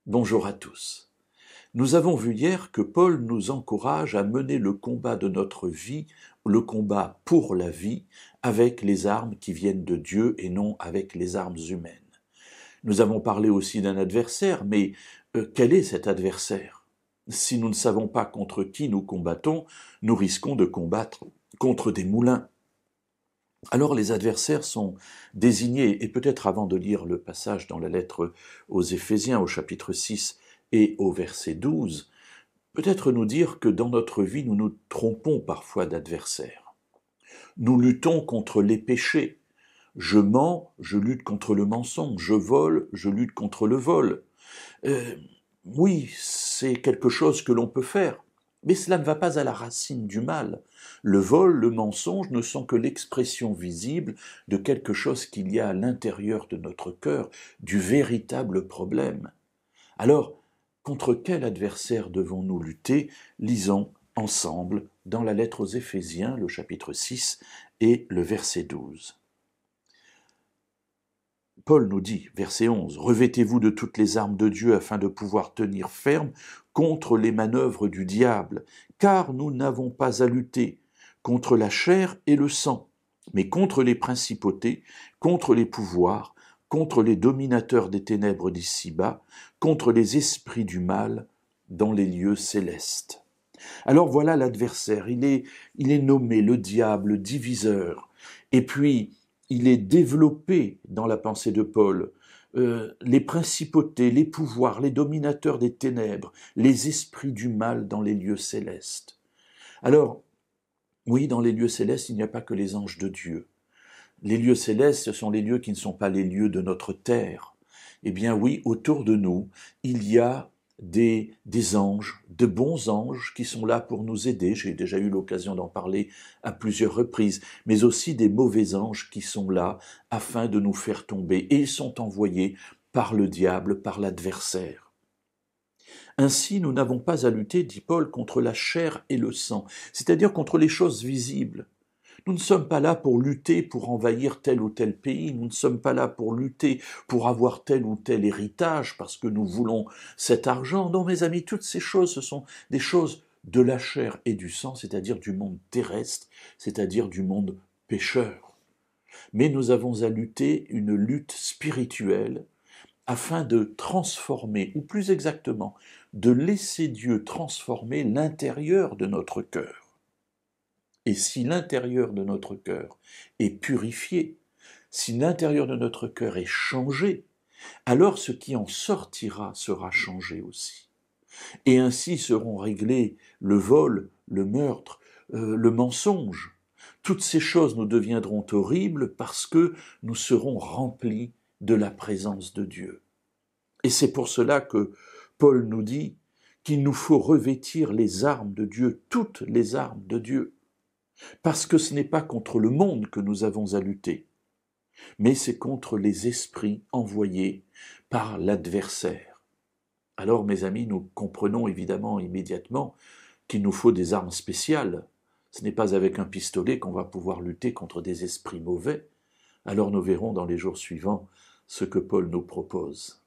Bonjour à tous. Nous avons vu hier que Paul nous encourage à mener le combat de notre vie, le combat pour la vie, avec les armes qui viennent de Dieu et non avec les armes humaines. Nous avons parlé aussi d'un adversaire, mais quel est cet adversaire? Si nous ne savons pas contre qui nous combattons, nous risquons de combattre contre des moulins. Alors les adversaires sont désignés, et peut-être avant de lire le passage dans la lettre aux Éphésiens au chapitre 6 et au verset 12, peut-être nous dire que dans notre vie nous nous trompons parfois d'adversaires. Nous luttons contre les péchés. Je mens, je lutte contre le mensonge. Je vole, je lutte contre le vol. Oui, c'est quelque chose que l'on peut faire. Mais cela ne va pas à la racine du mal. Le vol, le mensonge ne sont que l'expression visible de quelque chose qu'il y a à l'intérieur de notre cœur, du véritable problème. Alors, contre quel adversaire devons-nous lutter? Lisons ensemble dans la lettre aux Éphésiens, le chapitre 6 et le verset 12. Paul nous dit, verset 11, « Revêtez-vous de toutes les armes de Dieu afin de pouvoir tenir ferme contre les manœuvres du diable, car nous n'avons pas à lutter contre la chair et le sang, mais contre les principautés, contre les pouvoirs, contre les dominateurs des ténèbres d'ici-bas, contre les esprits du mal dans les lieux célestes. » Alors voilà l'adversaire, il est nommé le diable, le diviseur, et puis il est développé dans la pensée de Paul, les principautés, les pouvoirs, les dominateurs des ténèbres, les esprits du mal dans les lieux célestes. Alors, oui, dans les lieux célestes, il n'y a pas que les anges de Dieu. Les lieux célestes, ce sont les lieux qui ne sont pas les lieux de notre terre. Eh bien oui, autour de nous, il y a des anges, de bons anges qui sont là pour nous aider. J'ai déjà eu l'occasion d'en parler à plusieurs reprises, mais aussi des mauvais anges qui sont là afin de nous faire tomber. Et ils sont envoyés par le diable, par l'adversaire. Ainsi, nous n'avons pas à lutter, dit Paul, contre la chair et le sang, c'est-à-dire contre les choses visibles. Nous ne sommes pas là pour lutter pour envahir tel ou tel pays, nous ne sommes pas là pour lutter pour avoir tel ou tel héritage parce que nous voulons cet argent. Non, mes amis, toutes ces choses, ce sont des choses de la chair et du sang, c'est-à-dire du monde terrestre, c'est-à-dire du monde pécheur. Mais nous avons à lutter une lutte spirituelle afin de transformer, ou plus exactement, de laisser Dieu transformer l'intérieur de notre cœur. Et si l'intérieur de notre cœur est purifié, si l'intérieur de notre cœur est changé, alors ce qui en sortira sera changé aussi. Et ainsi seront réglés le vol, le meurtre, le mensonge. Toutes ces choses nous deviendront horribles parce que nous serons remplis de la présence de Dieu. Et c'est pour cela que Paul nous dit qu'il nous faut revêtir les armes de Dieu, toutes les armes de Dieu. Parce que ce n'est pas contre le monde que nous avons à lutter, mais c'est contre les esprits envoyés par l'adversaire. Alors, mes amis, nous comprenons évidemment immédiatement qu'il nous faut des armes spéciales. Ce n'est pas avec un pistolet qu'on va pouvoir lutter contre des esprits mauvais. Alors nous verrons dans les jours suivants ce que Paul nous propose.